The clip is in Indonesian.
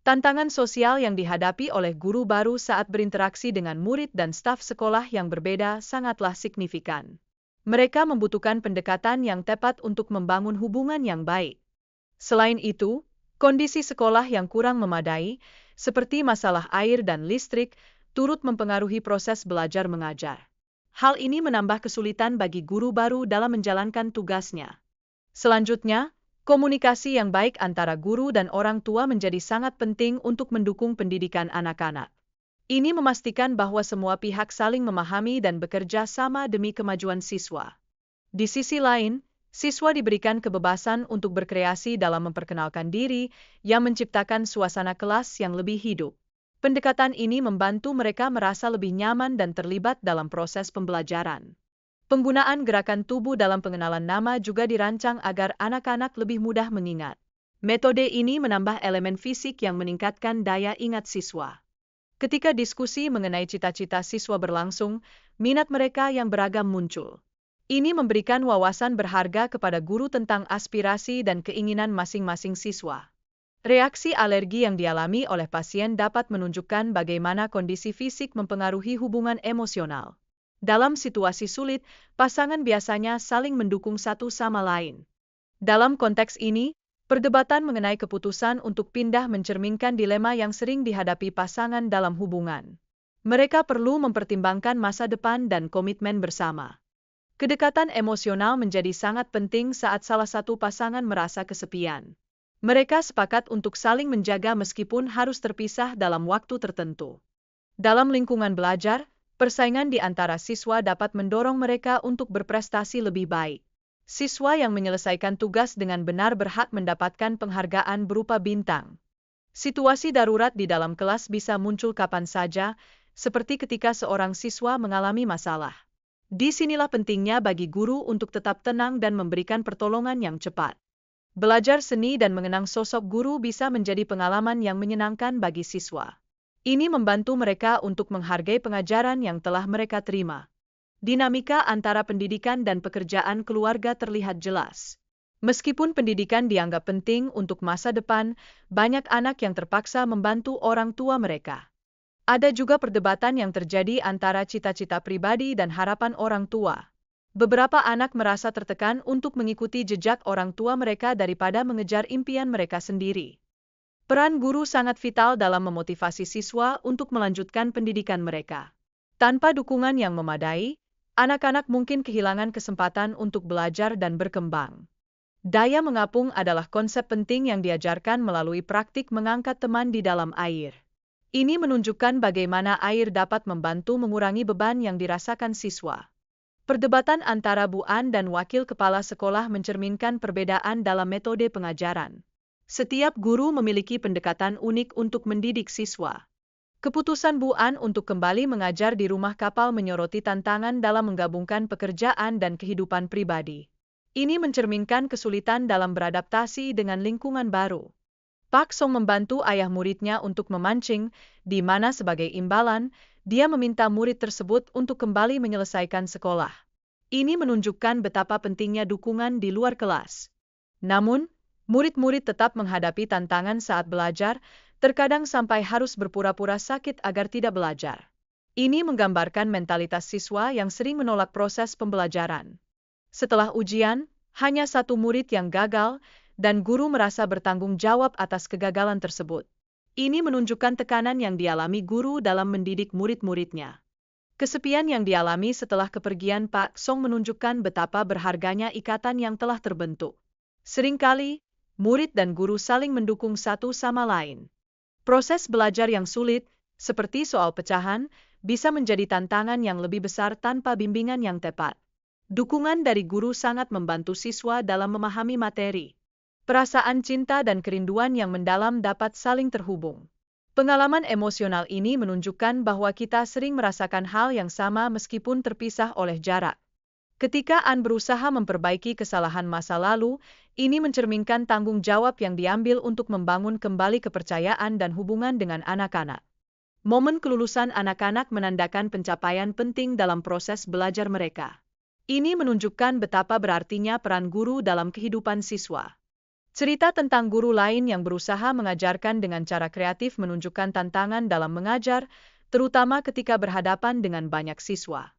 Tantangan sosial yang dihadapi oleh guru baru saat berinteraksi dengan murid dan staf sekolah yang berbeda sangatlah signifikan. Mereka membutuhkan pendekatan yang tepat untuk membangun hubungan yang baik. Selain itu, kondisi sekolah yang kurang memadai, seperti masalah air dan listrik, turut mempengaruhi proses belajar mengajar. Hal ini menambah kesulitan bagi guru baru dalam menjalankan tugasnya. Selanjutnya, komunikasi yang baik antara guru dan orang tua menjadi sangat penting untuk mendukung pendidikan anak-anak. Ini memastikan bahwa semua pihak saling memahami dan bekerja sama demi kemajuan siswa. Di sisi lain, siswa diberikan kebebasan untuk berkreasi dalam memperkenalkan diri yang menciptakan suasana kelas yang lebih hidup. Pendekatan ini membantu mereka merasa lebih nyaman dan terlibat dalam proses pembelajaran. Penggunaan gerakan tubuh dalam pengenalan nama juga dirancang agar anak-anak lebih mudah mengingat. Metode ini menambah elemen fisik yang meningkatkan daya ingat siswa. Ketika diskusi mengenai cita-cita siswa berlangsung, minat mereka yang beragam muncul. Ini memberikan wawasan berharga kepada guru tentang aspirasi dan keinginan masing-masing siswa. Reaksi alergi yang dialami oleh pasien dapat menunjukkan bagaimana kondisi fisik mempengaruhi hubungan emosional. Dalam situasi sulit, pasangan biasanya saling mendukung satu sama lain. Dalam konteks ini, perdebatan mengenai keputusan untuk pindah mencerminkan dilema yang sering dihadapi pasangan dalam hubungan. Mereka perlu mempertimbangkan masa depan dan komitmen bersama. Kedekatan emosional menjadi sangat penting saat salah satu pasangan merasa kesepian. Mereka sepakat untuk saling menjaga meskipun harus terpisah dalam waktu tertentu. Dalam lingkungan belajar, persaingan di antara siswa dapat mendorong mereka untuk berprestasi lebih baik. Siswa yang menyelesaikan tugas dengan benar berhak mendapatkan penghargaan berupa bintang. Situasi darurat di dalam kelas bisa muncul kapan saja, seperti ketika seorang siswa mengalami masalah. Disinilah pentingnya bagi guru untuk tetap tenang dan memberikan pertolongan yang cepat. Belajar seni dan mengenang sosok guru bisa menjadi pengalaman yang menyenangkan bagi siswa. Ini membantu mereka untuk menghargai pengajaran yang telah mereka terima. Dinamika antara pendidikan dan pekerjaan keluarga terlihat jelas. Meskipun pendidikan dianggap penting untuk masa depan, banyak anak yang terpaksa membantu orang tua mereka. Ada juga perdebatan yang terjadi antara cita-cita pribadi dan harapan orang tua. Beberapa anak merasa tertekan untuk mengikuti jejak orang tua mereka daripada mengejar impian mereka sendiri. Peran guru sangat vital dalam memotivasi siswa untuk melanjutkan pendidikan mereka. Tanpa dukungan yang memadai, anak-anak mungkin kehilangan kesempatan untuk belajar dan berkembang. Daya mengapung adalah konsep penting yang diajarkan melalui praktik mengangkat teman di dalam air. Ini menunjukkan bagaimana air dapat membantu mengurangi beban yang dirasakan siswa. Perdebatan antara Bu An dan wakil kepala sekolah mencerminkan perbedaan dalam metode pengajaran. Setiap guru memiliki pendekatan unik untuk mendidik siswa. Keputusan Bu An untuk kembali mengajar di rumah kapal menyoroti tantangan dalam menggabungkan pekerjaan dan kehidupan pribadi. Ini mencerminkan kesulitan dalam beradaptasi dengan lingkungan baru. Pak Song membantu ayah muridnya untuk memancing, di mana sebagai imbalan, dia meminta murid tersebut untuk kembali menyelesaikan sekolah. Ini menunjukkan betapa pentingnya dukungan di luar kelas. Namun, murid-murid tetap menghadapi tantangan saat belajar, terkadang sampai harus berpura-pura sakit agar tidak belajar. Ini menggambarkan mentalitas siswa yang sering menolak proses pembelajaran. Setelah ujian, hanya satu murid yang gagal, dan guru merasa bertanggung jawab atas kegagalan tersebut. Ini menunjukkan tekanan yang dialami guru dalam mendidik murid-muridnya. Kesepian yang dialami setelah kepergian Pak Song menunjukkan betapa berharganya ikatan yang telah terbentuk. Seringkali, murid dan guru saling mendukung satu sama lain. Proses belajar yang sulit, seperti soal pecahan, bisa menjadi tantangan yang lebih besar tanpa bimbingan yang tepat. Dukungan dari guru sangat membantu siswa dalam memahami materi. Perasaan cinta dan kerinduan yang mendalam dapat saling terhubung. Pengalaman emosional ini menunjukkan bahwa kita sering merasakan hal yang sama meskipun terpisah oleh jarak. Ketika An berusaha memperbaiki kesalahan masa lalu, ini mencerminkan tanggung jawab yang diambil untuk membangun kembali kepercayaan dan hubungan dengan anak-anak. Momen kelulusan anak-anak menandakan pencapaian penting dalam proses belajar mereka. Ini menunjukkan betapa berartinya peran guru dalam kehidupan siswa. Cerita tentang guru lain yang berusaha mengajarkan dengan cara kreatif menunjukkan tantangan dalam mengajar, terutama ketika berhadapan dengan banyak siswa.